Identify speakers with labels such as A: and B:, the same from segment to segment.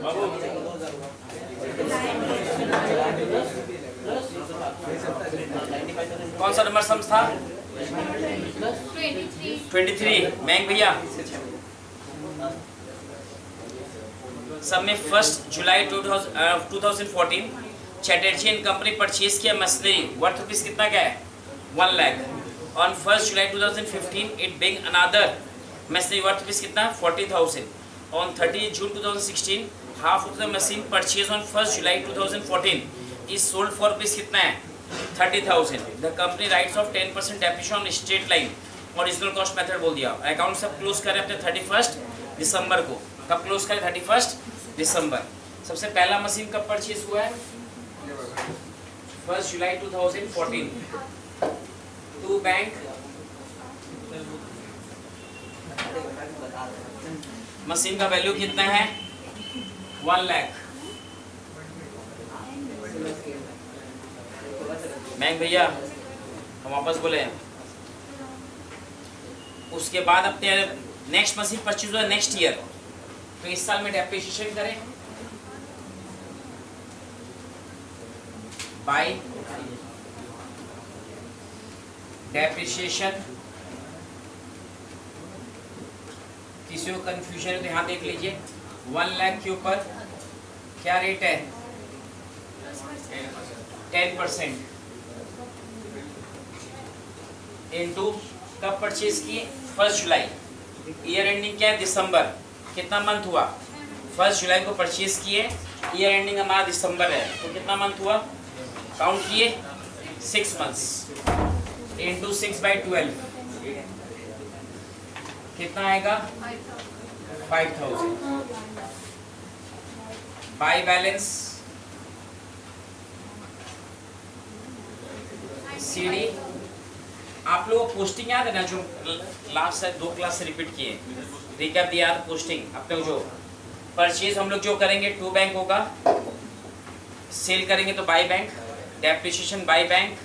A: बाबू कौन सा number sums था? 23। बैंक भैया सब में 1 जुलाई 2014 चैटर्जी एंड कंपनी परचेज किया मशीनरी वर्थ रुपीज कितना का है? 1 lakh. On 1 July 2015 it being another machinery worth rupees कितना? 40,000। On 30 June 2016 half of the machine purchase on 1 July 2014 is sold for rupees कितना है? 30,000। The company writes off 10% depreciation on straight line original cost method बोल दिया। Account सब close करें अपने 31 दिसंबर को। कब क्लोज करें? 31 दिसंबर। सबसे पहला मशीन कब परचेज हुआ है? 1 जुलाई 2014 टू बैंक। मशीन का वैल्यू कितना है? 1 लाख। बैंक भैया हम वापस बोले। उसके बाद अपने नेक्स्ट मशीन परचेज हुआ नेक्स्ट ईयर, तो इस साल में डेप्रिसिएशन करें बाय डेप्रिसिएशन। किसी को कंफ्यूजन है तो यहाँ देख लीजिए। 1 लाख के ऊपर क्या रेट है? 10% इनटू कब परचेज किए? 1 जुलाई। ईयर एंडिंग क्या है? दिसंबर। कितना मंथ हुआ? 1 जुलाई को परचेज किए, ईयर एंडिंग हमारा दिसंबर है, तो कितना मंथ हुआ? काउंट किए 6 मंथ्स इनटू 6/12 कितना आएगा? 5,000। By balance CD. आप लोगों को पोस्टिंग याद है ना, जो लास्ट से 2 क्लास से रिपीट किए? रिकैप दिया पोस्टिंग। अपने जो परचेज हम लोग जो करेंगे 2 बैंक होगा, सेल करेंगे तो by bank, depreciation by bank,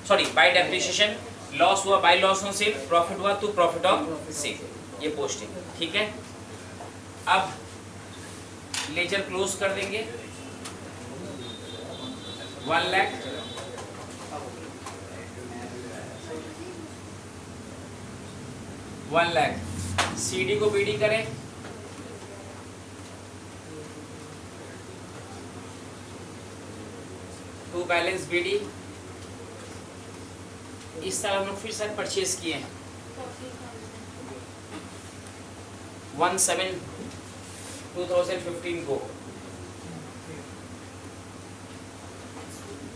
A: sorry by depreciation, loss हुआ by loss on sale, profit हुआ तो प्रॉफिट ऑफ सेल। ये पोस्टिंग ठीक है। अब लेजर क्लोज कर देंगे। 1 लाख सीडी को बीडी करें। To balance BD. इस साल हम लोग फिर से परचेज किए हैं 1/7/2015 को।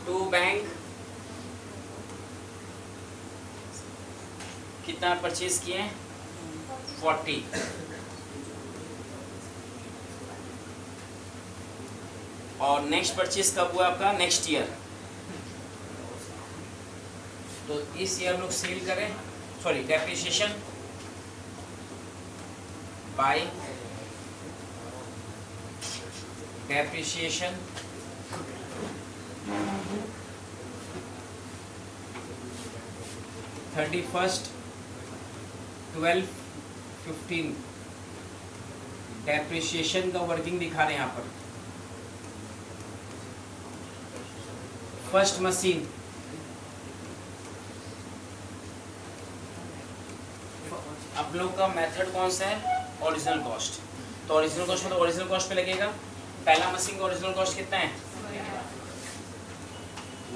A: टू बैंक कितना परचेज किए हैं? 40। और नेक्स्ट परचेज कब हुआ आपका? Next year. तो इस ईयर हम लोग सेल करें, sorry depreciation bye depreciation 31/12/15 depreciation का वर्किंग दिखा रहे हैं यहाँ पर। फर्स्ट मशीन आप लोग का मेथड कौन सा है? Original cost. तो ओरिजिनल कॉस्ट में तो ओरिजिनल कॉस्ट पे लगेगा। पहला मशीन का ओरिजिनल कॉस्ट कितना है?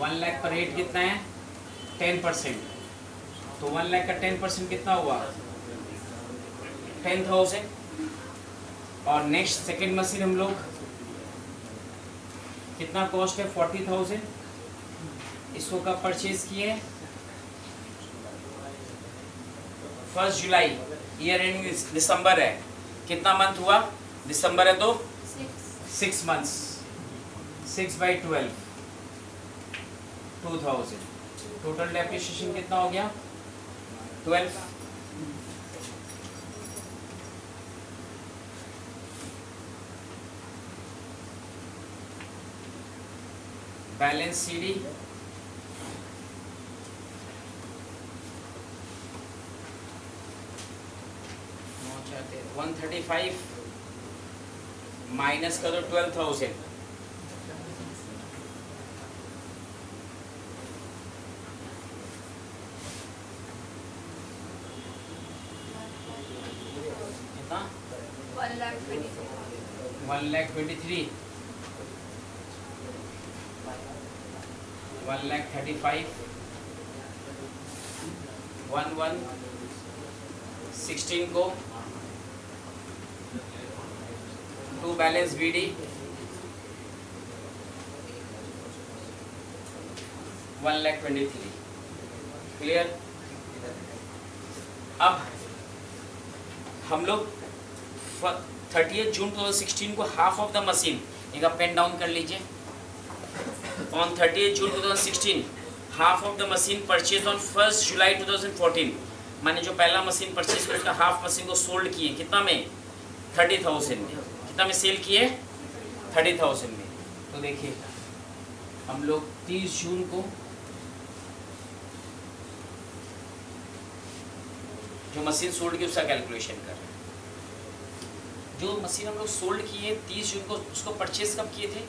A: 1 लाख पर रेट कितना है? 10%। तो 1 लाख का 10% कितना हुआ? 10,000। और नेक्स्ट सेकेंड मशीन हम लोग कितना कॉस्ट है? 40,000। इसको कब परचेज किए? 1 जुलाई। ईयर एंडिंग दिसंबर है। कितना मंथ हुआ? दिसंबर है तो 6 मंथ्स। 6/12 2000। टोटल डेप्रिसिएशन कितना हो गया? 12। बैलेंस सीडी 135 माइनस कर दो 12,000, कितना 1,23,000, 1,35,000, 1,16 को टू बैलेंस BD 1,23,000। क्लियर? अब हम लोग 30 जून 2016 को हाफ ऑफ द मशीन, एक पेन डाउन कर लीजिए। On 30 June 2016 half of the machine purchase on 1 जुलाई 2014, माने जो पहला मशीन परचेज किया उसका हाफ मशीन को सोल्ड किए कितना में, 30,000 में। कितना में सेल किए, 30,000 में। तो देखिए हम लोग 30 जून को जो मशीन सोल्ड की उसका कैलकुलेशन कर रहे हैं। जो मशीन हम लोग सोल्ड किए 30 जून को, उसको परचेज कब किए थे,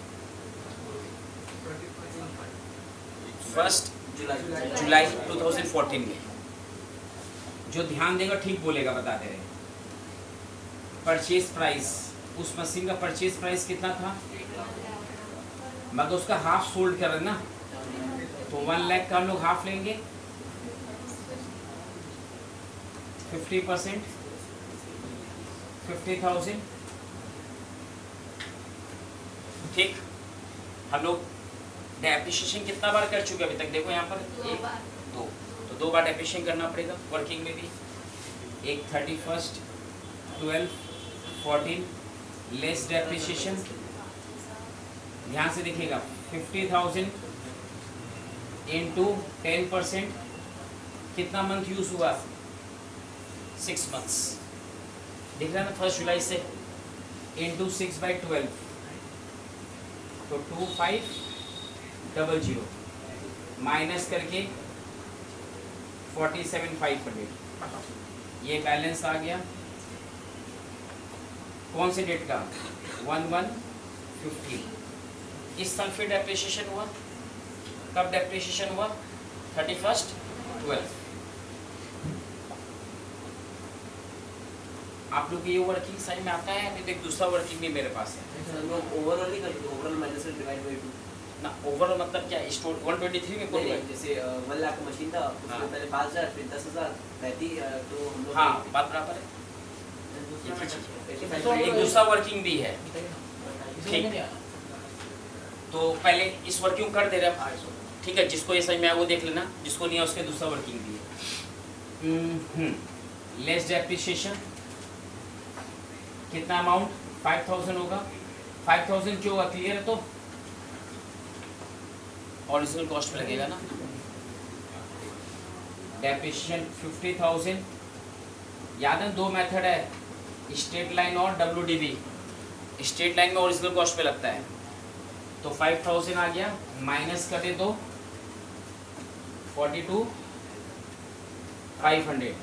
A: 1 जुलाई 2014 में। जो ध्यान देगा ठीक बोलेगा, बता दे रहे हैं। परचेज प्राइस, उस मशीन का परचेज प्राइस कितना था, मगर उसका हाफ सोल्ड कर रहे ना, तो 1 लाख का हम लोग हाफ लेंगे, 50%, 50,000। ठीक, हम लोग डेप्रिसिएशन कितना बार कर चुके अभी तक, देखो यहाँ पर 1 2, तो 2 बार डेप्रिसिएशन करना पड़ेगा वर्किंग में भी। एक 31st 12 14 लेस डेप्रिसिएशन। ध्यान से देखिएगा, 50,000 इंटू 10%, कितना मंथ यूज हुआ, 6 मंथ्स। दिख रहा है ना, 1 जुलाई से इंटू 6/12, तो 2500 माइनस करके 47,500, ये बैलेंस आ गया। कौन से डेट का, 1/1/15। इस साल फिर डेप्रिसिएशन हुआ, कब डेप्रिसिएशन हुआ, 31st 12। आप लोग ये वर्किंग साइड में आता है, अभी तक दूसरा वर्किंग भी मेरे पास है।
B: ओवरऑल ही कर दो, ओवरऑल माइनस डिवाइड बाय 2
A: ना। ओवरऑल मतलब क्या, स्टोर 123 में कोई
B: जैसे 1 लाख का मशीन था, उसमें पहले 5,000 फिर 10,000 रहती, तो हम लोग
A: हाँ बात बराबर है। तो एक दूसरा वर्किंग भी है, ठीक। तो पहले इस वर्किंग कर दे रहे हैं, ठीक है। जिसको ये समझ में आया वो देख लेना, जिसको नहीं है उसके दूसरा वर्किंग भी है। लेस डेप्रिसिएशन कितना अमाउंट, 5,000 होगा। 5,000 क्यों होगा, क्लियर है? तो ओरिजिनल कॉस्ट में लगेगा ना। डेप्रिसिएशन 50,000, याद है 2 मेथड है, स्ट्रेट लाइन और WDB। स्ट्रेट लाइन में ओरिजिनल कॉस्ट पे लगता है, तो 5,000 आ गया, माइनस कर दे तो 42,500।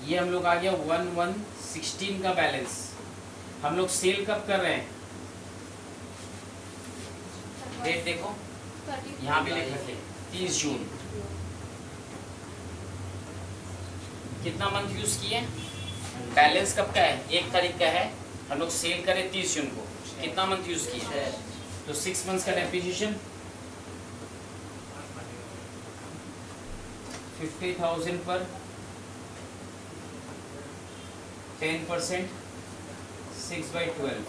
A: ये हम लोग आ गया 1/1/16 का बैलेंस। हम लोग सेल कब कर रहे हैं, डेट देखो यहाँ पे लिख रखे 30 जून। कितना मंथ यूज किए, बैलेंस कब का है, 1 तारीख का है। हम लोग सेल करें 30 जून को, कितना मंथ यूज किए, तो 6 मंथ्स का डेप्रिसिएशन 50,000 पर 10%, 6/12,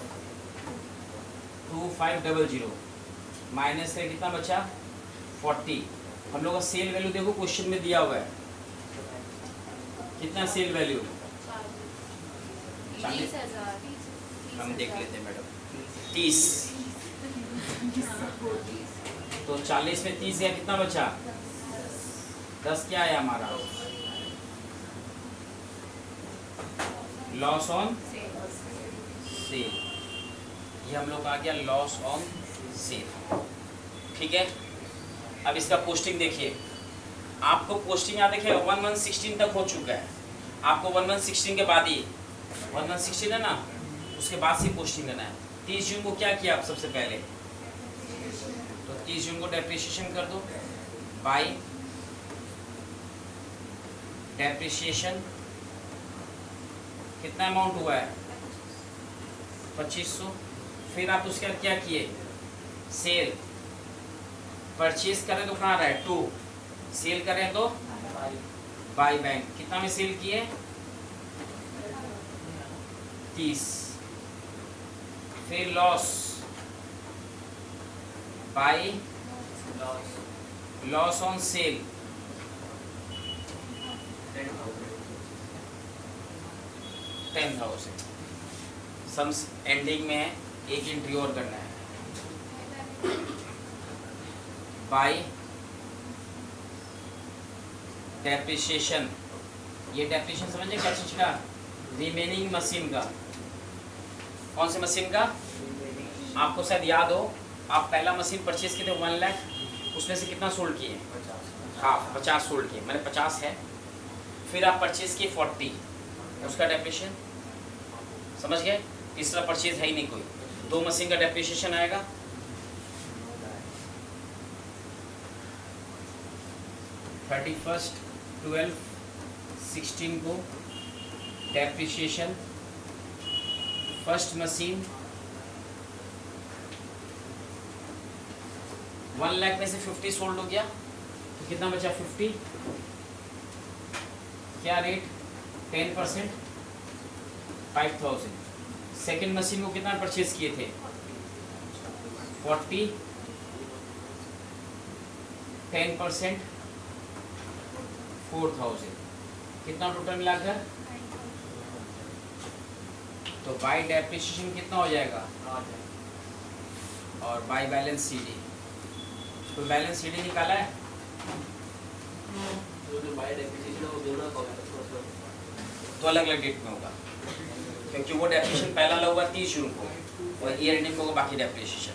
A: 2500 माइनस से कितना बचा, 40। हम लोग का सेल वैल्यू देखो क्वेश्चन में दिया हुआ है, कितना सेल वैल्यू,
C: 30,000।
A: हम देख लेते हैं मैडम, 30। तो 40 में 30 गया, कितना बचा, 10 क्या है हमारा, लॉस ऑन सेल। ये हम लोग आ गया लॉस ऑन सेल, ठीक है। अब इसका पोस्टिंग देखिए, आपको पोस्टिंग यहाँ देखिए 1/1/16 तक हो चुका है। आपको 1/1/16 के बाद ही 1/1/16 है ना, उसके बाद से पोस्टिंग करना है। 30 जून को क्या किया आप सबसे पहले, तो 30 जून को डेप्रिसिएशन कर दो बाय डेप्रिसिएशन। कितना अमाउंट हुआ है 2500। फिर आप उसके बाद क्या किए, सेल परचेज करें तो कहाँ रहा है 2, सेल करें तो बाय बैंक। कितना में सेल किए 30। फिर loss by loss on cell 10,000। Sums ending में है, एक एंट्री और करना है बाय डेप्रिसिएशन। ये डेप्रिसिएशन समझे क्या चीज का, रिमेनिंग मशीन का। कौन सी मशीन का, आपको शायद याद हो, आप पहला मशीन परचेज किए थे 1 लाख, उसमें से कितना सोल्ड किए, हाँ 50 सोल्ड किए, मैंने 50 है। फिर आप परचेज किए 40, उसका डेप्रिसिएशन समझ गए। तीसरा परचेज है ही नहीं कोई, 2 मशीन का डेप्रिसिएशन आएगा। फर्स्ट 12/16 को डेप्रिसिएशन फर्स्ट मशीन 1 लाख में से 50 सोल्ड हो गया, तो कितना बचा 50। क्या रेट 10% 5,000। सेकेंड मशीन को कितना परचेज किए थे 40, 10% 4,000। कितना टोटल मिलाकर, तो बाय डेप्रिसिएशन कितना हो जाएगा, और बाय बैलेंस सीडी। तो बैलेंस सीडी निकाला है,
B: जो बाय डेप्रिसिएशन है वो दोनों का
A: तो अलग अलग डेट में होगा, क्योंकि वो डेप्रिसिएशन पहला लगेगा 30 जून को और ईयर एंडिंग में होगा बाकी डेप्रिसिएशन।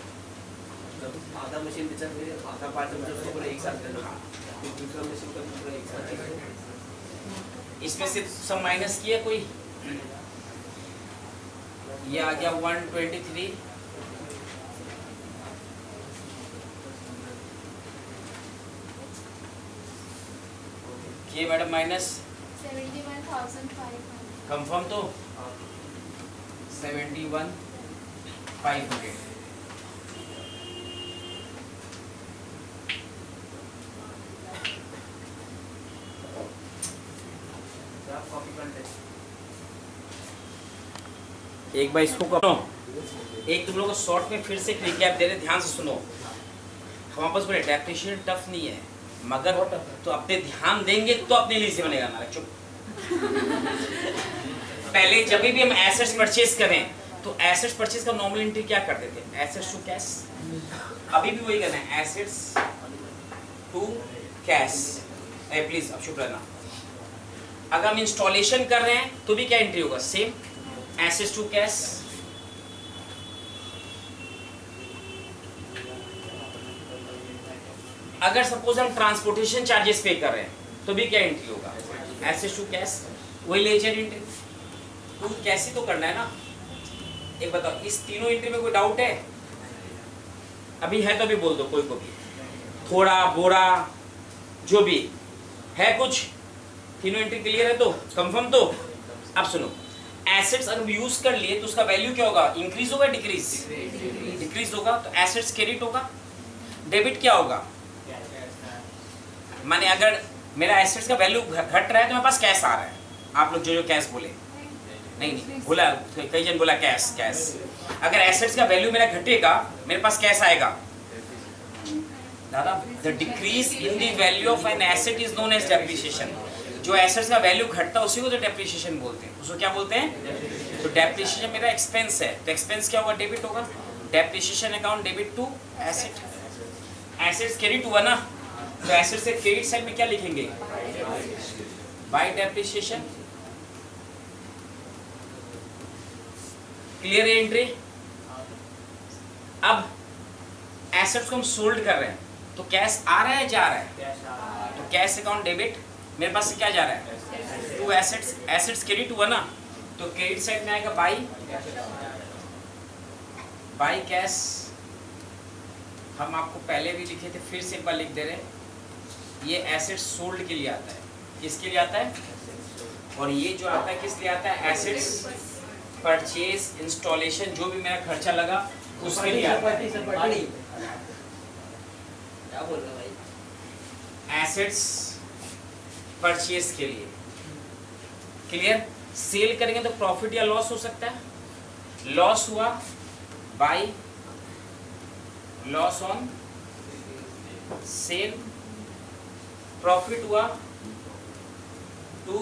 B: आधा मशीन बेचा फिर आधा पार्ट में उसको पूरा एक साथ करना, दूसरा मशीन का पूरा एक साथ।
A: इसमें से सब माइनस किया कोई, ये आ गया 123, ये मैडम माइनस
C: 71,500।
A: कंफर्म तो 71,500। एक बार इसको करो, एक तुम लोग को शॉर्ट में फिर से रिकैप दे रहे, ध्यान से सुनो। हमारे पास बोले डेप्रिसिएशन टफ नहीं है, मगर तो अपने ध्यान देंगे तो अपने लिए से बनेगा ना। चुप। पहले जब भी हम एसेट्स परचेज करें तो एसेट्स परचेज का नॉर्मल एंट्री क्या करते थे, एसेट्स टू कैश। अभी भी वही करना है, एसेट्स टू कैश। प्लीज अब चुप रहना। अगर हम इंस्टॉलेशन कर रहे हैं तो भी क्या एंट्री होगा, सेम एसेट्स टू कैश। अगर सपोज हम ट्रांसपोर्टेशन चार्जेस पे कर रहे हैं तो भी क्या एंट्री होगा, एसेट्स टू कैश। वही लेजर एंट्री, तो कैसे तो करना है ना। एक बताओ, इस तीनों एंट्री में कोई डाउट है, अभी है तो अभी बोल दो कोई को भी, थोड़ा बोरा जो भी है, कुछ तीनों एंट्री क्लियर है तो कंफर्म। तो अब सुनो, एसेट्स अगर यूज कर लिए तो उसका वैल्यू क्या होगा, इंक्रीज होगा डिक्रीज, डिक्रीज होगा। तो एसेट्स क्रेडिट होगा, डेबिट क्या होगा, माने अगर मेरा एसेट्स का वैल्यू घट रहा है तो मेरे पास कैश आ रहा है। आप लोग जो कैश बोले, नहीं बोला, कई जन बोला कैश कैश। अगर एसेट्स का वैल्यू मेरा घटेगा मेरे पास कैश आएगा। दादा, the decrease in the value of an asset is known as depreciation. जो एसेट्स का वैल्यू घटता है उसी को तो डेप्रिसिएशन बोलते हैं। उसको क्या बोलते हैं, तो डेप्रिसिएशन मेरा एक्सपेंस है, तो एक्सपेंस क्या होगा, डेबिट होगा। Depreciation account debit to asset. Assets credit हुआ ना, तो एसेट से क्रेडिट साइड में क्या लिखेंगे, बाय डेप्रिसिएशन। क्लियर है एंट्री। अब एसेट्स को हम सोल्ड कर रहे हैं तो कैश आ रहा है जा रहा है, तो कैश अकाउंट डेबिट, मेरे पास से क्या जा रहा है टू एसेट्स। एसेट्स क्रेडिट हुआ ना, तो क्रेडिट साइड में आएगा बाय बाई कैश हम आपको पहले भी लिखे थे, फिर से एक बार लिख दे रहे हैं, ये एसेट्स सोल्ड के लिए आता है। किसके लिए आता है? और ये जो आता है किस लिए आता है? एसेट्स परचेज इंस्टॉलेशन, जो भी मेरा खर्चा लगा उसके लिए आता है।
B: क्या बोल रहा भाई?
A: एसेट्स परचेज के लिए। क्लियर? सेल करेंगे तो प्रॉफिट या लॉस हो सकता है। लॉस हुआ by loss on sale, profit हुआ टू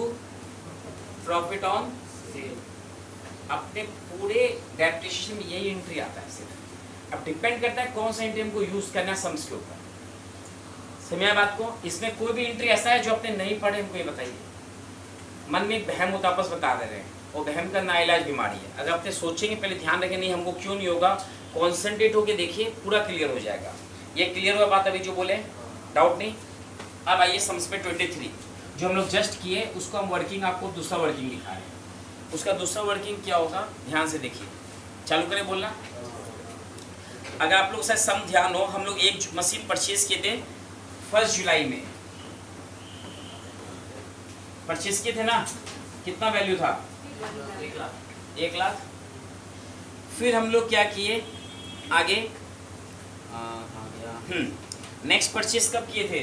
A: प्रॉफिट ऑन सेल। अपने पूरे डेप्रिसिएशन में यही एंट्री आता है सिर्फ। अब डिपेंड करता है कौन सा एंट्री हमको यूज करना है सम्स के ऊपर। समझिए बात को। इसमें कोई भी एंट्री ऐसा है जो आपने नहीं पढ़े, हमको ये बताइए। मन में एक वहम होता, आपस बता दे रहे हैं, वो वहम का नाइलाज बीमारी है। अगर आपने सोचेंगे, पहले ध्यान रखें नहीं हमको क्यों नहीं होगा, कॉन्सेंट्रेट होके देखिए, पूरा क्लियर हो जाएगा। ये क्लियर हुआ बात अभी जो बोले, डाउट नहीं। अब आइए सम्स पे 23 जो हम लोग जस्ट किए, उसको हम वर्किंग, आपको दूसरा वर्किंग दिखा रहे हैं। उसका दूसरा वर्किंग क्या होगा, ध्यान से देखिए। चालू करें बोलना। अगर आप लोग शायद सम ध्यान हो, हम लोग एक मशीन परचेज किए थे 1 जुलाई में, परचेज किए थे ना। कितना वैल्यू था? 1 लाख। फिर हम लोग क्या किए आगे, नेक्स्ट परचेज कब किए थे?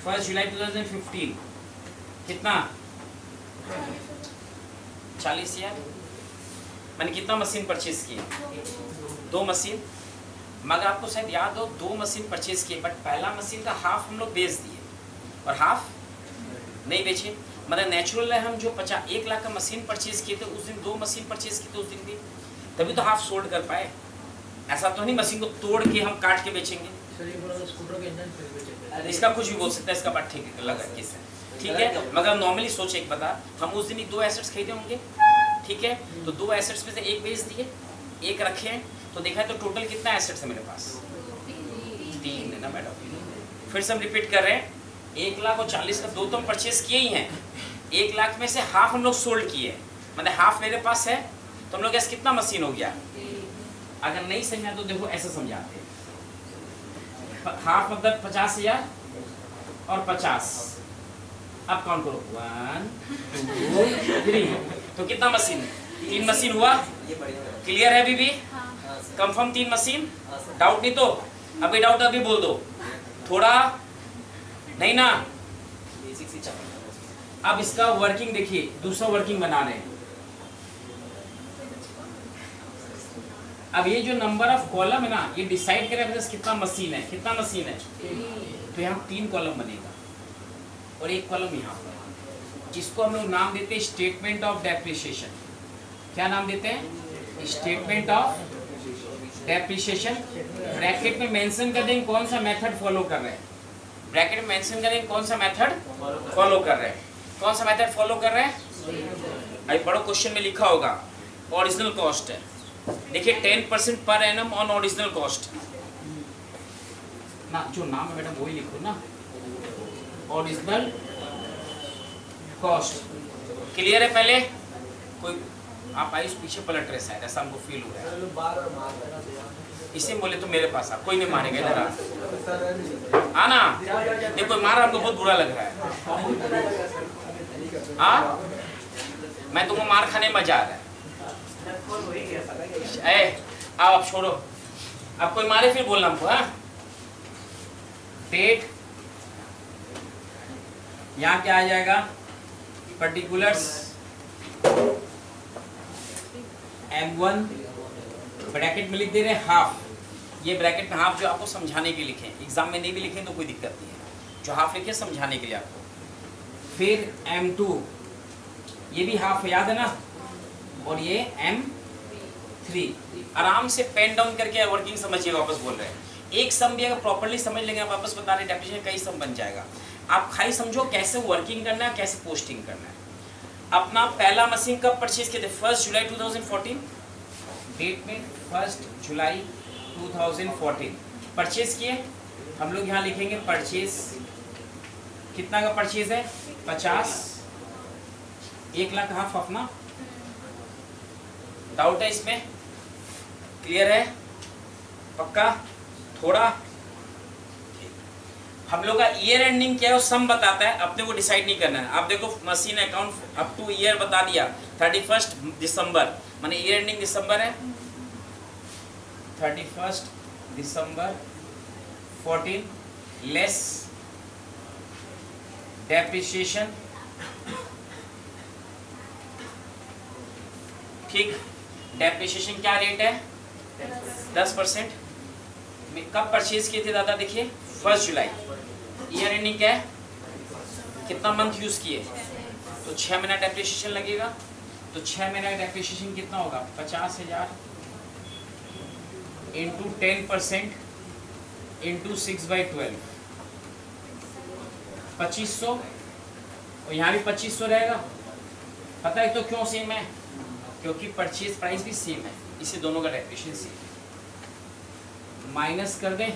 A: 1 जुलाई 2015। कितना? 40,000। मैंने कितना मशीन परचेज किए? 2 मशीन। मगर आपको शायद याद हो 2 मशीन परचेज किए, बट पहला मशीन का हाफ हम लोग बेच दिए और हाफ नहीं बेचे। मतलब नेचुरल है, हम जो 1 लाख का मशीन परचेज किए थे उस दिन 2 मशीन परचेज किए थे उस दिन भी, तभी तो हाफ सोल्ड कर पाए। ऐसा तो नहीं मशीन को तोड़ के हम काट के बेचेंगे। इसका कुछ भी बोल सकता है, इसका बात ठीक लगा किस है, ठीक है। मगर नॉर्मली सोचे एक बता, हम उस दिन ही 2 एसेट्स खरीदे होंगे, ठीक है। तो 2 एसेट्स में से एक बेच दिए, एक रखे, तो देखा है तो टोटल कितना एसेट्स है मेरे पास? 3 है ना मैडम। फिर से हम रिपीट कर रहे हैं, 1 लाख और 40 का 2 तो हम परचेज किए ही हैं। 1 लाख में से हाफ हम लोग सोल्ड किए, मतलब हाफ मेरे पास है, तो हम लोग ऐसे कितना मशीन हो गया? अगर नहीं समझा तो देखो ऐसे समझाते हैं, हाफ मतलब 50,000 और 50। अब काउंट करो 1 2 3, तो कितना मशीन? 3 मशीन हुआ। क्लियर है अभी भी? Confirm 3 machine? डाउट नहीं तो अभी डाउट अभी बोल दो, थोड़ा नहीं ना। अब इसका वर्किंग देखिए, दूसरा वर्किंग बना रहे हैं। अब ये जो नंबर ऑफ कॉलम है ना, ये डिसाइड करेगा कितना मशीन है। कितना मशीन है? तो यहाँ 3 कॉलम बनेगा और 1 कॉलम यहाँ पर, जिसको हम लोग नाम देते हैं स्टेटमेंट ऑफ डेप्रिसिएशन। क्या नाम देते हैं? Statement of depreciation. ब्रैकेट में मेंशन कर देंगे कौन सा मेथड फॉलो कर रहे हैं। ब्रैकेट में मेंशन करेंगे कौन सा मेथड फॉलो कर रहे हैं। कौन सा मेथड फॉलो कर रहे हैं? अभी बड़ो क्वेश्चन में लिखा होगा ओरिजिनल कॉस्ट है। देखिए 10% per annum on original cost ना, जो नाम है मैडम वही लिखो ना, ओरिजिनल कॉस्ट। क्लियर है? पहले कोई आप आई पीछे पलट रहे शायद, ऐसा हमको फील हो रहा है। इसे बोले तो मेरे पास आ, कोई नहीं मारेगा, इधर आना। देखो कोई मारा हमको बहुत बुरा लग रहा है। हाँ मैं तुमको मार खाने में मजा आ रहा है। आओ आप छोड़ो, अब कोई मारे फिर बोलना हमको। हाँ डेट, यहाँ क्या आ जाएगा? पर्टिकुलर्स M1 ब्रैकेट में लिख दे रहे हैं हाफ। ये ब्रैकेट में हाफ जो आपको समझाने के लिए लिखे, एग्जाम में नहीं भी लिखे तो कोई दिक्कत नहीं है, जो हाफ लिखे समझाने के लिए आपको। फिर M2 ये भी हाफ याद है ना, और ये M3। आराम से पेन डाउन करके वर्किंग समझिए, वापस बोल रहे हैं। एक सम भी अगर प्रॉपर्ली समझ लेंगे, आप वापस बता रहे डेफिनेशन कई सम बन जाएगा। आप खाली समझो कैसे वर्किंग करना है, कैसे पोस्टिंग करना है। अपना पहला मशीन कब परचेज किए थे? 1 जुलाई 2014। डेट में 1 जुलाई 2014 परचेज किए। हम लोग यहाँ लिखेंगे परचेज, कितना का परचेज है? 50। 1 लाख हाफ अपना, डाउट है इसमें? क्लियर है? पक्का? थोड़ा हम लोग का ईयर एंडिंग क्या है वो सम बताता है, अपने को डिसाइड नहीं करना है। आप देखो machine account up two year बता दिया 31 दिसंबर, माने ईयर एंडिंग दिसंबर है, 31 दिसंबर 14 लेस डेप्रिसिएशन, ठीक। डेप्रिसिएशन क्या रेट है? 10%। कब परचेज किए थे दादा? देखिए 1 जुलाई। ईयर एंडिंग क्या है? कितना मंथ यूज किए? तो 6 महीना डेप्रिसिएशन लगेगा। तो 6 महीना डेप्रिसिएशन कितना होगा? 50,000 इंटू 10% इंटू 6/12, 2500। और यहाँ भी 2500 रहेगा। पता है तो क्यों सेम है? क्योंकि परचेज प्राइस भी सेम है, इसे दोनों का डेप्रिसिएशन सेम। माइनस कर दें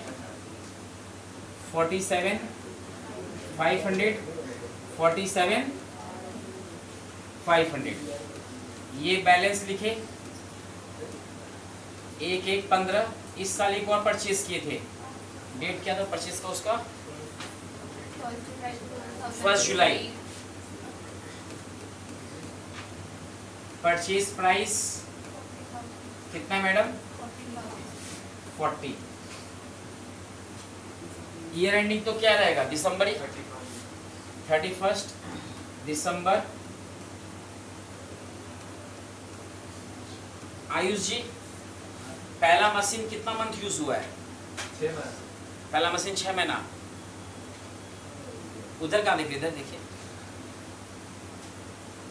A: 47,500, 47,500। ये बैलेंस लिखे 1/1/15। इस साल एक और परचेज किए थे, डेट क्या था परचेज का उसका? 1 जुलाई। परचेज प्राइस कितना है मैडम? 40। ईयर एंडिंग तो क्या रहेगा? दिसंबर ही, 31 दिसंबर। आयुष जी, पहला मशीन कितना मंथ यूज हुआ है?
B: 6 महीना।
A: पहला मशीन 6 महीना। उधर कहाँ देखिए? इधर देखिए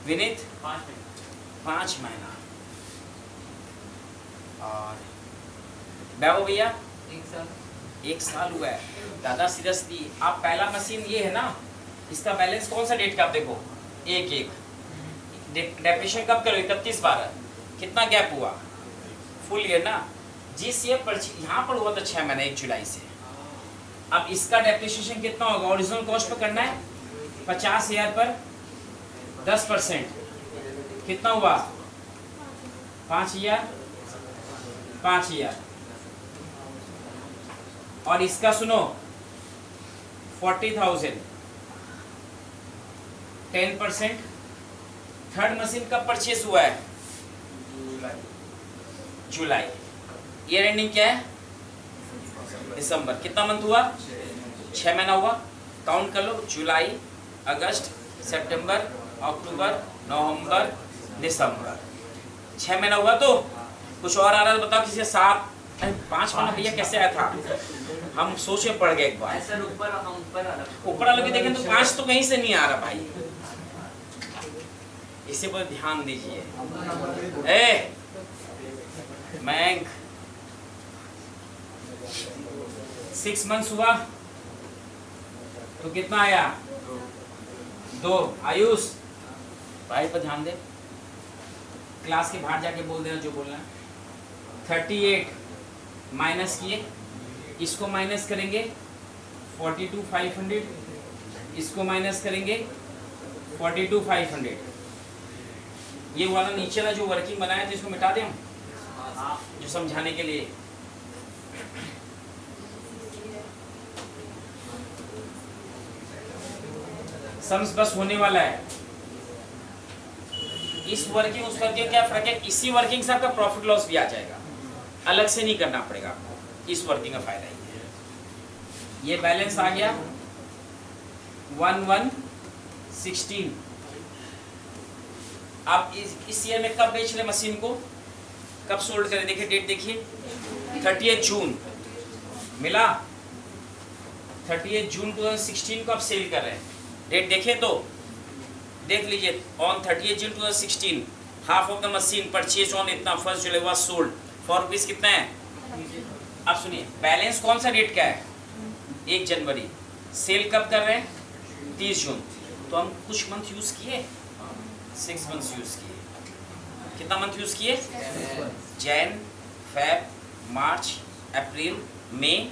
A: विनीत, 5 महीना। और बैबो भैया 1 साल हुआ है। दादा सीरियसली आप पहला मशीन ये है ना, इसका बैलेंस कौन सा डेट का? आप देखो 1/1। डेप्रिसिएशन कब करो? 31/12। कितना गैप हुआ? फुल ईयर ना। जिस ईयर यहाँ पर हुआ था 6 महीना 1 जुलाई से। अब इसका डेप्रिसिएशन कितना होगा? ओरिजिनल कॉस्ट पर करना है 50,000 पर 10%। कितना हुआ? 5,000, 5,000। और इसका सुनो 40,000, 10%। थर्ड मशीन कब परचेज हुआ है? जुलाई। ईयर एंडिंग क्या है? दिसंबर। कितना मंथ हुआ? 6 महीना हुआ। काउंट कर लो, जुलाई, अगस्त, सितंबर, अक्टूबर, नवंबर, दिसंबर। 6 महीना हुआ। तो कुछ और आ रहा है बताओ किसी? 7, 5 महीना भैया कैसे आया था? हम सोचे पड़ गए एक बार।
B: सर ऊपर
A: वालों की देखें तो 5 तो कहीं से नहीं आ रहा भाई। इसी पर ध्यान दीजिए। ए मैंग 6 मंथ्स हुआ तो कितना आया? 2। आयुष भाई पर ध्यान दे, क्लास के बाहर जाके बोल देना जो बोलना है। 38 माइनस किए, इसको माइनस करेंगे 42,500, इसको माइनस करेंगे 42,500। ये वाला नीचे वाला जो वर्किंग बनाया था इसको मिटा दें हम, जो समझाने के लिए। सम्स बस होने वाला है। इस वर्किंग उस वर्किंग क्या फर्क है? इसी वर्किंग से आपका प्रॉफिट लॉस भी आ जाएगा, अलग से नहीं करना पड़ेगा आपको। इस वर्किंग का फायदा ही है। ये बैलेंस आ गया 1116। आप इस ईयर में कब बेच रहे मशीन को? कब सोल्ड करें? देखिए डेट देखिए 30 जून मिला। 30 जून 2016 को आप सेल कर रहे हैं। डेट देखें तो देख लीजिए, on 30 June 2016 half of the machine purchase on इतना 1 जुलाई वाज सोल्ड फॉर रुपीज कितना है? अब सुनिए बैलेंस कौन सा डेट का है? 1 जनवरी। सेल कब कर रहे हैं? 30 जून। तो हम कुछ मंथ यूज किए, 6 मंथ्स यूज किए। कितना मंथ यूज किए? जैन, फेब, मार्च, अप्रैल, मई,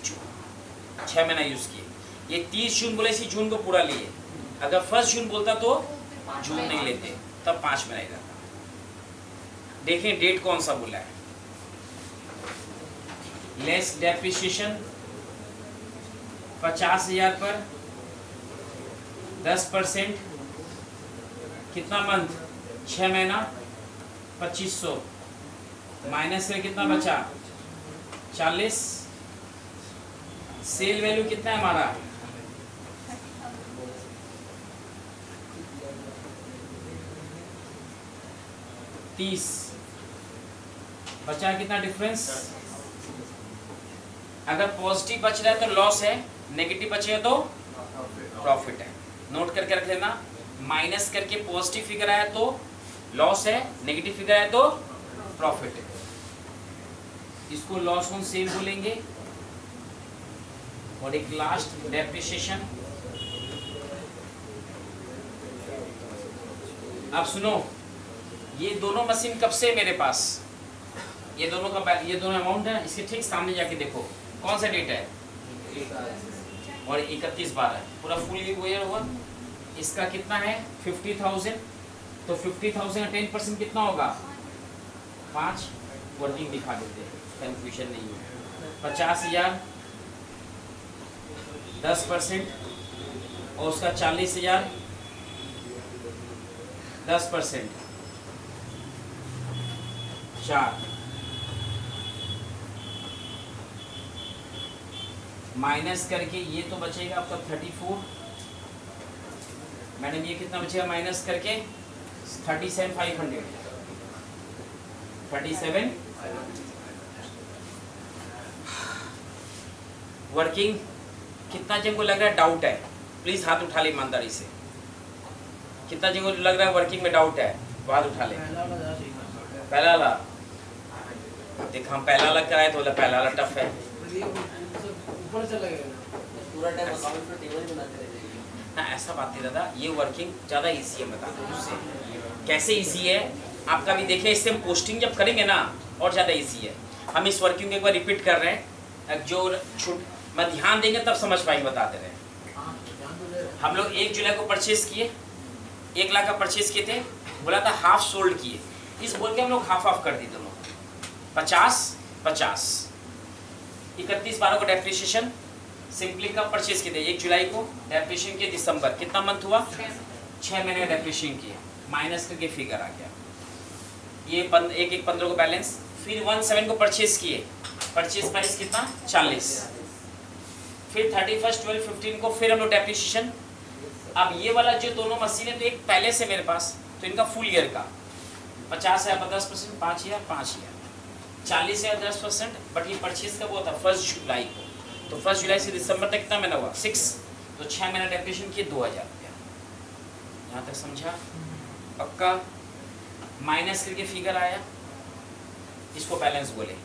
A: जून। 6 महीना यूज किए। ये 30 जून बोले, इसी जून को पूरा लिए। अगर 1 जून बोलता तो जून नहीं लेते, तब 5 महीना ही रहता। देखें डेट कौन सा बोला है? लेस डेप्रिसिएशन 50,000 पर 10%, कितना मंथ? 6 महीना 2500, माइनस से कितना बचा? 40। सेल वैल्यू कितना है हमारा? 30। बचा कितना डिफरेंस? अगर पॉजिटिव बच रहा है तो लॉस है, नेगेटिव बचेगा तो प्रॉफिट है। नोट करके रख लेना, माइनस करके पॉजिटिव फिगर आया तो लॉस है, नेगेटिव फिगर आया तो प्रॉफिट है। इसको लॉस ऑन सेल बोलेंगे। और एक लास्ट डेप्रिसिएशन। अब सुनो, ये दोनों मशीन कब से मेरे पास? ये दोनों अमाउंट है, इसके ठीक सामने जाके देखो कौन सा डेट है? और 31/12 पूरा फुल ईयर हुआ। इसका कितना है? 50,000। तो 50,000 का 10% कितना होगा? 5। वर्किंग दिखा देते हैं, कंफ्यूजन नहीं है। 50,000 10% और उसका 40,000 10%, 4 माइनस करके ये तो बचेगा आपका 34। मैडम ये कितना बचेगा माइनस करके? 37,500। 37 वर्किंग। कितना जन को लग रहा है डाउट है? प्लीज हाथ उठा ले ईमानदारी से। कितना जन को लग रहा है वर्किंग में डाउट है? हाथ उठा ले। पहला वाला देख, हम पहला वाला कराए तो पहला वाला टफ है।
B: ऊपर से लगेगा पूरा टाइम अकाउंट में टेबल बनाते रहेंगे।
A: ना ऐसा बात नहीं दादा, ये वर्किंग ज़्यादा इजी है। बता दो उससे कैसे इजी है, आपका भी देखें। इससे हम पोस्टिंग जब करेंगे ना और ज़्यादा इजी है। हम इस वर्किंग को एक बार रिपीट कर रहे हैं, जो मैं ध्यान देंगे तब समझ पाएंगे, बताते रहे। हम लोग 1 जुलाई को परचेज किए, 1 लाख का परचेज किए थे, बोला था हाफ सोल्ड किए, इस बोल के हम लोग हाफ कर दिए दोनों। 50-50। 31/12 को डेप्रिसिएशन सिंपली कब परचेज किए थे? 1 जुलाई को। डेप्रिसिएशन किए दिसंबर, कितना मंथ हुआ? 6 महीने का डेप्रिसिएशन किया, माइनस करके फिगर आ गया। ये 1/1/15 को बैलेंस। फिर 1/7 को परचेज किए, परचेज प्राइस कितना? 40। फिर 31/12/15 को फिर हम लोग डेप्रिसिएशन। अब ये वाला जो दोनों मशीन है तो एक पहले से मेरे पास, तो इनका फुल ईयर का 50,000 पर 10%, 5,000 5,000, 40,000 10%। बट ये परचेज कब हुआ था? 1 जुलाई को। तो 1 जुलाई से दिसंबर तक कितना महीना हुआ? 6। तो 6 महीना डेप्रिसिएशन किए 2,000 रुपया। यहाँ तक समझा? पक्का? माइनस करके फिगर आया, इसको बैलेंस बोले।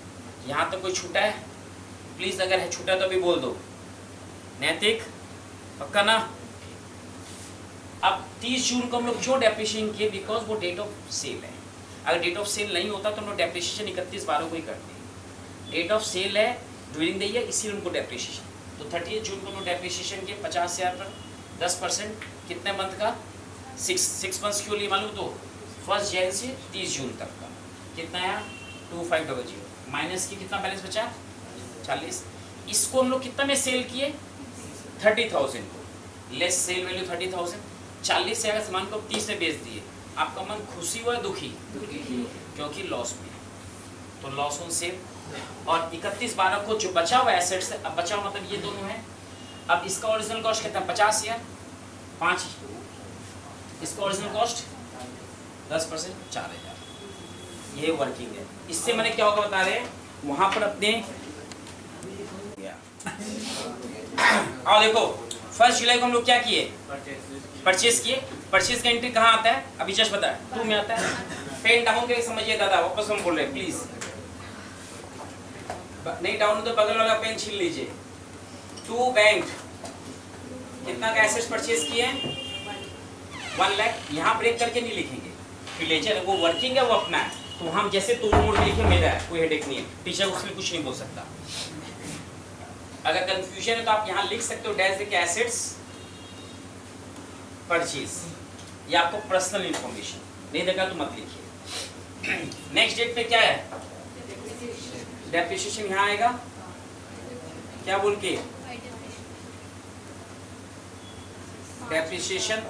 A: यहाँ तक कोई छूटा है? प्लीज अगर है छूटा तो अभी बोल दो। नैतिक पक्का ना? अब 30 जून को हम लोग क्यों डेप्रिसिएशन किए? बिकॉज वो डेट ऑफ सेल है। अगर डेट ऑफ सेल नहीं होता तो हम लोग डेप्रिसिएशन 31/12 को ही करते हैं। डेट ऑफ सेल है ड्यूरिंग द ईयर, इसीलिए उनको डेप्रिसिएशन। तो 30 जून को हम लोग डेप्रिसिएशन किए 50,000 पर 10%, कितने मंथ का? 6 मंथ्स क्यों लिए मालूम? तो 1 जनवरी से 30 जून तक का कितना आया? 2500। माइनस की कितना बैलेंस बचा? 40। इसको हम लोग कितना में सेल किए? 30,000 को। Less cell value 30,000। 40 से अगर सामान को 30 में बेच दिए, आपका मन खुशी हुआ दुखी? क्योंकि लॉस में। तो लॉस ऑन सेल। और 31/12 को जो बचा हुआ एसेट्स, अब बचा हुआ मतलब ये दोनों है। अब इसका ओरिजिनल कॉस्ट कितना? 50,000 5। इसका ओरिजिनल कॉस्ट 10% 4,000। ये वर्किंग है। इससे मैंने क्या होगा बता रहे, वहां पर अपने आओ देखो 1 जुलाई को हम लोग क्या किए? परचेज किए। परचेज का एंट्री कहाँ आता है? अभी जस्ट बता 2 में आता है। पेन डाउन करके समझिए दादा, वापस हम बोल रहे हैं प्लीज। नहीं डाउन तो बगल वाला पेन छीन लीजिए। 2 बैंक कितना का एसेट्स परचेज किए? 1 लाख। यहाँ ब्रेक करके नहीं लिखेंगे, विलेजर वो वर्किंग है, वो अपना है। तो हम जैसे तोड़ मोड़ के लिखे मेरा है, कोई हेडेक नहीं है। टीचर उसमें कुछ नहीं बोल सकता। अगर कंफ्यूजन है तो आप यहाँ लिख सकते हो डैश देके एसेट्स परचेज, ये आपको पर्सनल इंफॉर्मेशन। नहीं देखा तो मत लिखिए। नेक्स्ट डेट पे क्या है? डेप्रिसिएशन यहाँ आएगा क्या बोल के, डेप्रिसिएशन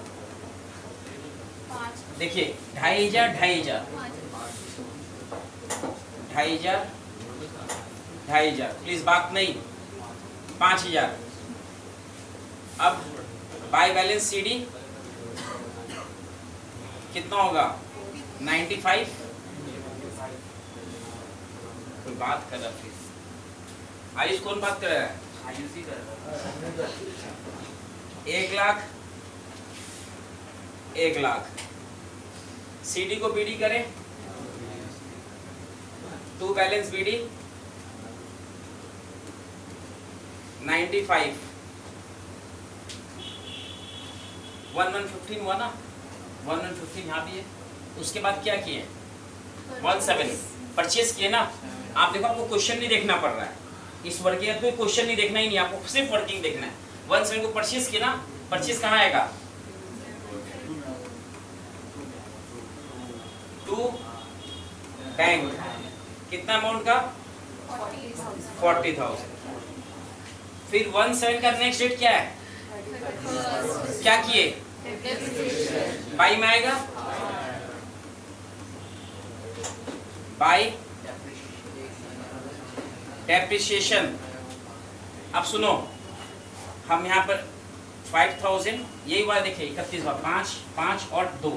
A: देखिए 2500 2500 प्लीज बात नहीं, 5000। अब बाय बैलेंस सीडी कितना होगा 95, कोई बात कर रहा फिर आयुष, कौन बात कर रहा है,
B: आयुष ही कर रहा
A: 1 लाख सीडी को बीडी करें, टू बैलेंस बीडी 95, 1115 हुआ ना, 1115 यहाँ भी है। उसके बाद क्या किए 17 परचेज किए ना। आप देखो आपको क्वेश्चन नहीं देखना पड़ रहा है इस वर्किंग में, तो क्वेश्चन नहीं देखना ही नहीं, आपको सिर्फ वर्किंग देखना है। 17 को परचेज किए ना, परचेज कहाँ आएगा टू बैंक, कितना अमाउंट का 40,000। फिर 17 का नेक्स्ट डेट क्या है, क्या किए बाई में आएगा, बाई डेप्रिसिएशन। अब सुनो हम यहाँ पर 5000 यही वाला देखिए 31 बार 5 5 और 2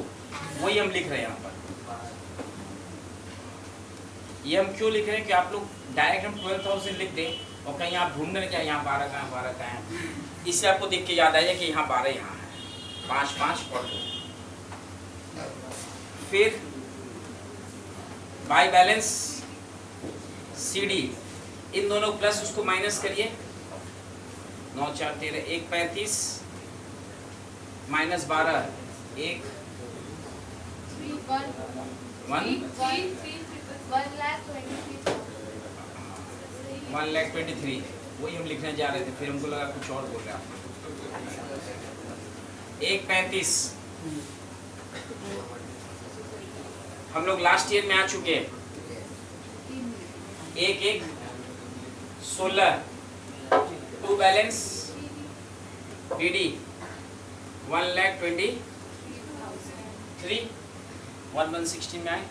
A: वही हम लिख रहे हैं यहाँ पर। ये हम क्यों लिख रहे हैं कि आप लोग डायरेक्ट हम 12,000 लिख दें और कहीं आप ढूंढ रहे क्या यहाँ 12 कहाँ 12 कहाँ है, इससे आपको देख के याद आएगा कि यहाँ 12 यहाँ है, 5 5 और 2। फिर बाय बैलेंस सीडी, इन दोनों प्लस उसको माइनस करिए, 9 4 13 1 35 माइनस 12 1 1,23,000 वही हम लिखने जा रहे थे, फिर हमको लगा कुछ और बोल रहे आप। 1,35 हम लोग लास्ट ईयर में आ चुके हैं। 1 16 टू बैलेंस डीडी 1,23,000 1116 में आए।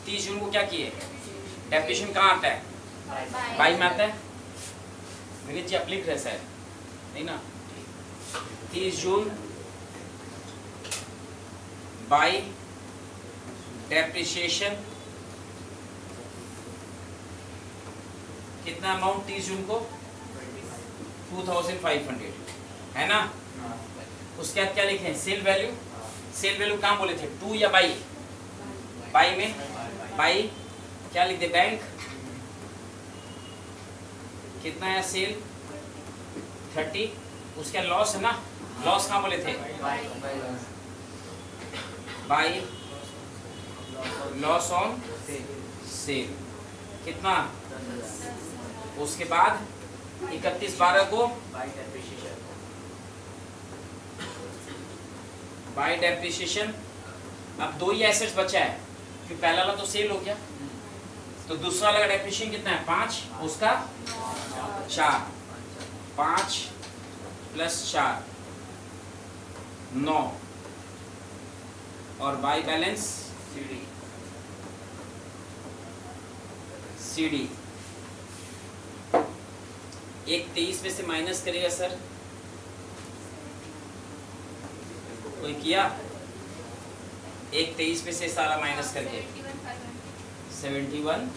A: 30 जून को क्या किए, डेप्रिसिएशन कहाँ आता है बाई में आता है, विनीत जी आप लिख रहे शायद नहीं ना। 30 जून बाई डेप्रिसिएशन कितना अमाउंट 30 जून को 2,500 है ना। उसके बाद क्या लिखे हैं सेल वैल्यू, सेल वैल्यू कहाँ बोले थे 2 या बाई, बाई में बाई क्या लिख दे बैंक, कितना है सेल 30, उसका लॉस है ना, लॉस कहाँ बोले थे बाई लॉस ऑन सेल कितना। उसके बाद 31/12 को बाय डेप्रिसिएशन। अब 2 ही एसेट्स बचा है क्योंकि पहला वाला तो सेल हो गया, तो दूसरा वाला डेप्रिसिएशन कितना है 5, उसका 4, 5 + 4 9 और बाय बैलेंस सीडी 1,23 में से माइनस करेगा सर, कोई किया 1,23 में से सारा माइनस करके 71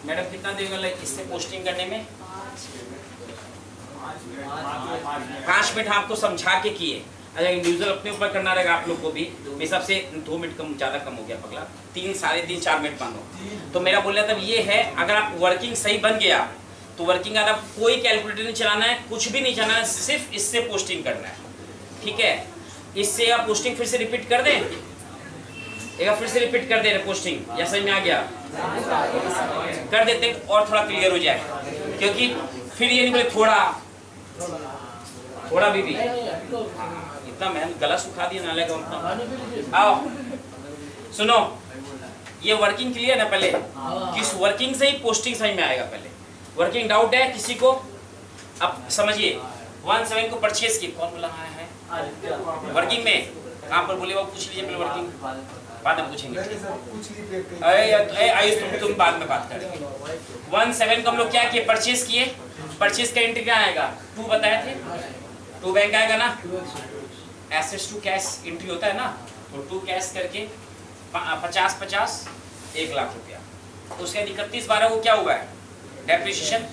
A: मैडम कितना देगा लाइक इससे पोस्टिंग करने में 5 मिनट आपको समझा के किए। अगर इंडिविजुअल अपने ऊपर करना रहेगा आप लोग को भी, मेरे हिसाब से 2 मिनट कम ज़्यादा कम हो गया पगला, 3 साढ़े 3 4 मिनट मानो। तो मेरा बोलना तब ये है अगर आप वर्किंग सही बन गया तो वर्किंग अगर आप कोई कैलकुलेटर नहीं चलाना है, कुछ भी नहीं चलाना है, सिर्फ इससे पोस्टिंग करना है, ठीक है। इससे आप पोस्टिंग फिर से रिपीट कर दें, एक बार फिर से रिपीट कर दे रहे पोस्टिंग, या समझ में आ गया कर देते और थोड़ा क्लियर हो जाए, क्योंकि फिर ये नहीं बोले थोड़ा भी इतना मैंने गला सुखा दिया ना लगा। आओ सुनो, ये वर्किंग क्लियर है पहले, किस वर्किंग से ही पोस्टिंग समझ में आएगा। पहले वर्किंग डाउट है किसी को? अब समझिए 17 को परचेज की कौन बोला है वर्किंग में, कहाँ पर बोले वो पूछ लीजिए पहले, वर्किंग बाद में पूछेंगे। अरे आयुष तुम बाद में बात करेंगे। 17 को हम लोग क्या किए, परचेज किए, परचेज का एंट्री क्या आएगा 2 बताए थे, 2 बैंक आएगा ना, एसेट्स टू कैश एंट्री होता है ना, तो 2 कैश करके 50-50 1 लाख रुपया। तो उसके 31/12 को क्या हुआ है डेप्रिसिएशन,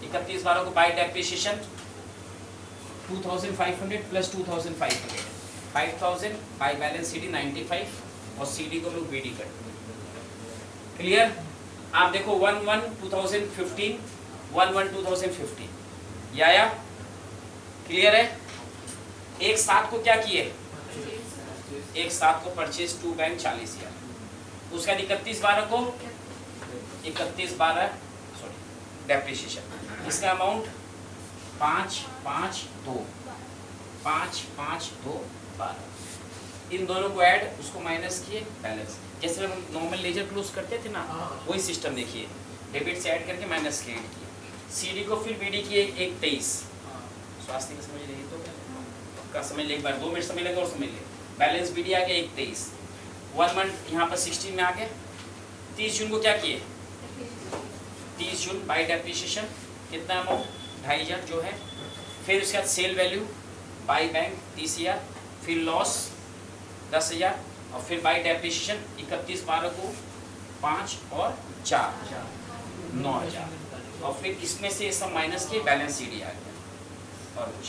A: 31/12 को bye depreciation 2500 plus 2500 5000 by balance CD 95 और सीडी को लोग बीडी कर। क्लियर? आप देखो 1/1/2015 1/1/2015 ये आया। क्लियर है? 1/7 को क्या किए, 1/7 को परचेज 2 बैंक 40,000। उसका 31/12 को 31/12 सॉरी डेप्रिसिएशन, इसका अमाउंट 5/5/2 5/5/2 12। इन दोनों को ऐड, उसको माइनस किए, बैलेंस जैसे हम नॉर्मल लेजर क्लोज करते थे ना, वही सिस्टम देखिए, डेबिट से ऐड करके माइनस क्रेडिट किए। सीडी को फिर बीडी किए 1/23। स्वास्थ्य का समझ लीजिए तो का समझ ले, एक बार 2 मिनट समझ लेगा और समझ ले। बैलेंस बीडी आ गया 1/23, 1 मंथ यहाँ पर 16 में आ गया। 30 जून को क्या किए, 30 जून बाय डेप्रिसिएशन कितना अमाउंट 2,500 जो है, फिर उसके बाद सेल वैल्यू बाय बैंक 30,000, फिर लॉस 10,000 और फिर बाय डेप्रिसिएशन 31/12 को 5 और 4 9,000 और फिर इसमें से सब माइनस किए, बैलेंस सीडी आ गया। और कुछ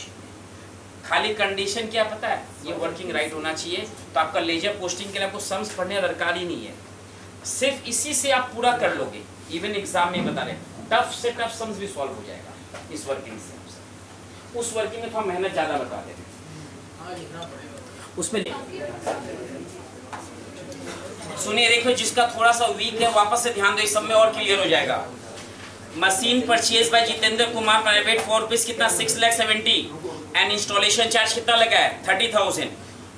A: खाली कंडीशन क्या पता है, ये वर्किंग राइट होना चाहिए। तो आपका लेजर पोस्टिंग के लिए आपको सम्स पढ़ने दरकार ही नहीं है, सिर्फ इसी से आप पूरा कर लोगे। इवन एग्जाम में बता रहे टफ से टफ सम्स भी सॉल्व हो जाएगा इस वर्किंग से। उस वर्किंग में थोड़ा मेहनत ज्यादा बता देते उसमें। सुनिए देखो, जिसका थोड़ा सा वीक है वापस से ध्यान दो, इस सब में और क्लियर हो जाएगा। Machine purchase by Jitendra Kumar private for rupees कितना 6,70,000 एंड इंस्टॉलेशन चार्ज कितना लगा है 30,000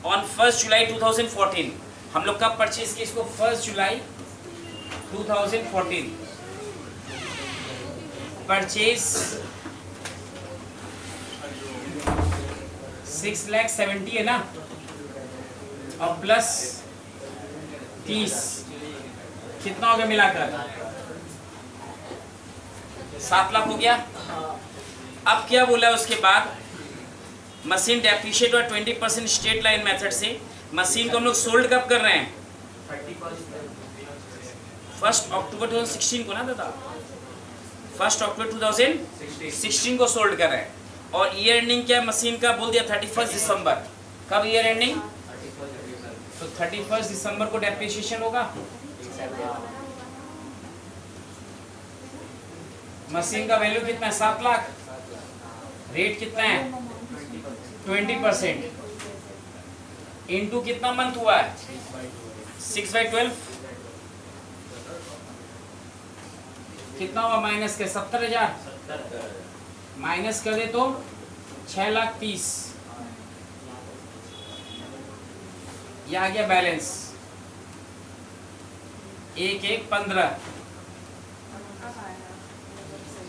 A: ऑन 1 जुलाई 2014। हम लोग कब परचेज किए इसको, 1 जुलाई 2014 परचेज 6,70,000 है ना, और प्लस 30 कितना हो गया मिलाकर 7 लाख हो गया। अब क्या बोला उसके बाद, मशीन डेप्रिशिएट और 20% स्ट्रेट लाइन मेथड से मशीन को हम लोग सोल्ड कब कर रहे हैं 1 अक्टूबर 2016 को ना दादा, 1 अक्टूबर 2016 को सोल्ड कर रहे हैं। और ईयर एंडिंग क्या मशीन का बोल दिया 31 दिसंबर। कब ईयर एंडिंग, तो 31 दिसंबर को डेप्रिसिएशन होगा। मशीन का वैल्यू कितना है 7 लाख, रेट कितना है 20% इनटू कितना मंथ हुआ है 6/12 कितना हुआ माइनस के 70,000 माइनस कर दे तो 6,30,000 ये आ गया बैलेंस 1/1/15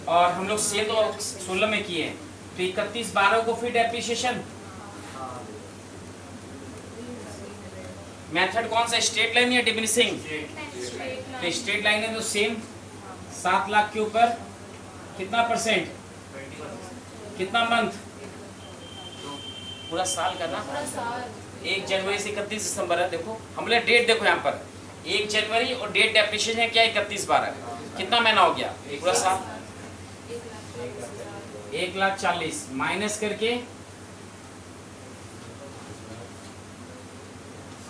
A: और हम लोग सेल तो 16 में किए, तो 31/12 को फिर डेप्रिसिएशन। मेथड कौन सा, स्ट्रेट लाइन या डिमिनिशिंग, तो स्ट्रेट लाइन है तो सेम 7 लाख के ऊपर कितना परसेंट, कितना मंथ, पूरा साल का ना, 1 जनवरी से 31 दिसंबर है। देखो हमने डेट देखो यहाँ पर 1 जनवरी और डेट डेप्रिसिएशन है क्या 31/12, कितना महीना हो गया पूरा साल 1,40,000 माइनस करके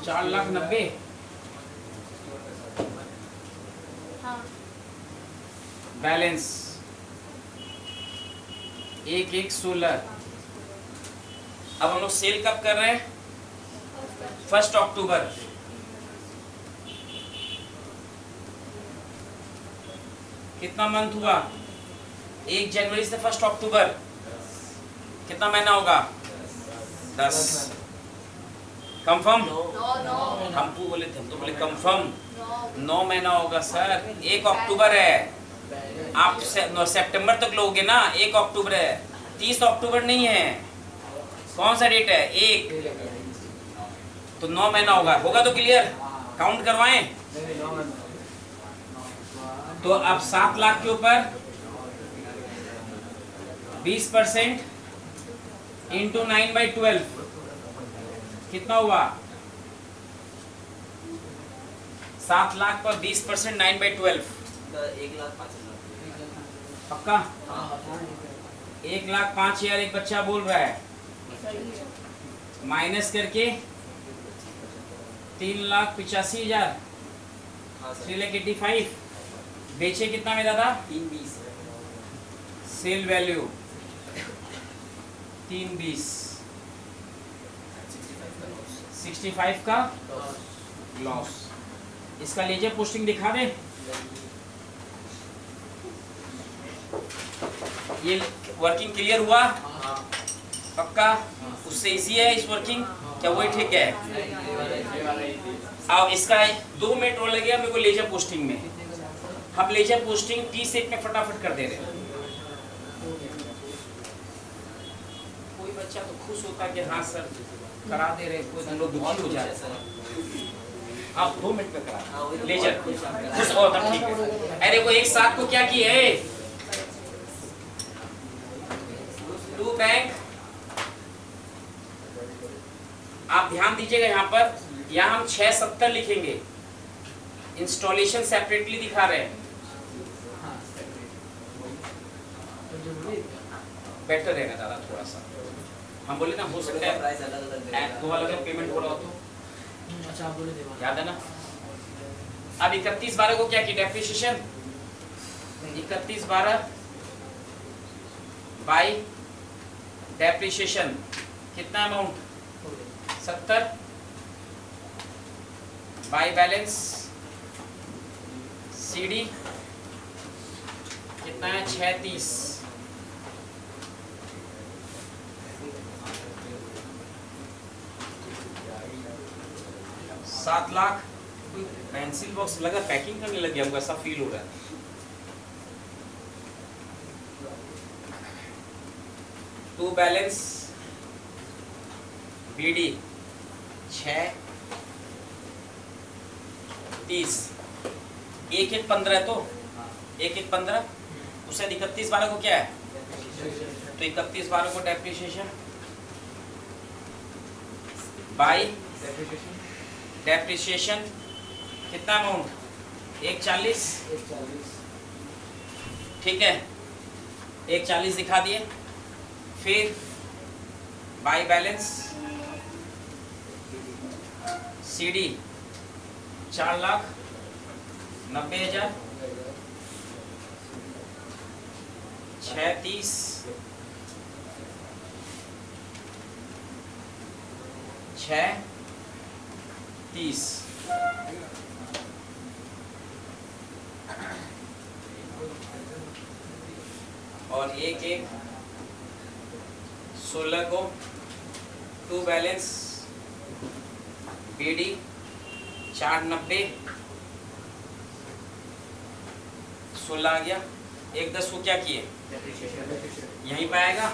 A: 4,90,000 बैलेंस 1/1/16। अब हम लोग सेल कब कर रहे हैं 1 अक्टूबर, कितना मंथ हुआ 1 जनवरी से 1 अक्टूबर कितना महीना होगा 10। कंफर्म?
C: No.
A: हम तो बोले थे, हम तो बोले कंफर्म।
C: No.
A: 9 महीना होगा सर, 1 अक्टूबर है, आप सितंबर तक लोगे ना, 1 अक्टूबर है, 30 अक्टूबर नहीं है। कौन सा डेट है? 1, तो 9 महीना होगा तो क्लियर, काउंट करवाएं। तो अब 7 लाख के ऊपर 20% इंटू 9/12 कितना हुआ? 7 लाख पर 20% 9/12
B: 1,05,000
A: पक्का? 1,05,000 एक बच्चा बोल रहा है, माइनस करके 3,85,000,
B: हाँ सर
A: 3,85,000 बेचे कितना में दादा?
B: 320
A: सेल वैल्यू 320, 65 का लॉस। इसका लेजर पोस्टिंग दिखा दे। ये वर्किंग क्लियर हुआ? पक्का? उससे इजी है इस वर्किंग क्या? वही ठीक है। अब इसका 2 मिनट और लगेगा मेरे को लेजर पोस्टिंग में। हम लेजर पोस्टिंग T-शेप में फटाफट कर दे रहे हैं। कोई बच्चा तो खुश होता है कि हाँ सर करा दे रहे, कोई हम लोग दुखी हो जाए। आप 2 मिनट में करा लेजर, खुश हो तब ठीक है। अरे वो एक साथ को क्या किए है? 2 बैंक, आप ध्यान दीजिएगा यहाँ पर, यहाँ हम 670 लिखेंगे, इंस्टॉलेशन सेपरेटली दिखा रहे हैं, बेटर रहेगा दादा थोड़ा सा। हम बोले ना हो सकता है
B: प्राइस अलग अलग
A: दो अलग पेमेंट हो रहा हो तो
D: अच्छा आप बोले देवा
A: याद है ना। अब 31/12 को क्या की डेप्रिसिएशन? 31/12 बाई डेप्रिसिएशन कितना अमाउंट? 70 बाई बैलेंस CD कितना है? 630। सात लाख। पेंसिल बॉक्स लगा पैकिंग करने लग गया, हमको ऐसा फील हो रहा है। टू बैलेंस BD 630, 1/1/15 है तो 1/1/15 उससे 31/12 को क्या है? तो 31/12 को डेप्रिसिएशन बाई डेप्रिसिएशन कितना अमाउंट? 140। ठीक है, 140 दिखा दिए। फिर बाई बैलेंस CD 4,90,000, 630, 630 और 1/1/16 को टू बैलेंस BD 490, 16 आ गया। 1/10 को क्या किए? यहीं पे आएगा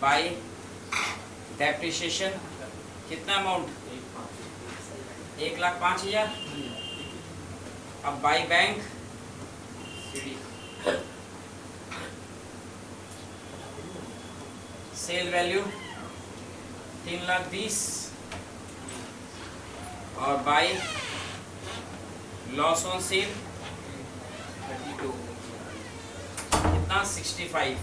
A: बाई डेप्रिसिएशन कितना अमाउंट? 1,05,000। अब बाई बैंक सेल वैल्यू 3,20,000 और बाई लॉस ऑन सेल कितना? 65।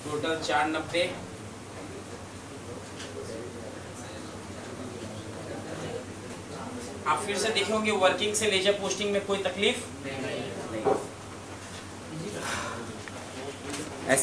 A: टोटल 490। आप फिर से देखोगे वर्किंग से लेजर पोस्टिंग में कोई तकलीफ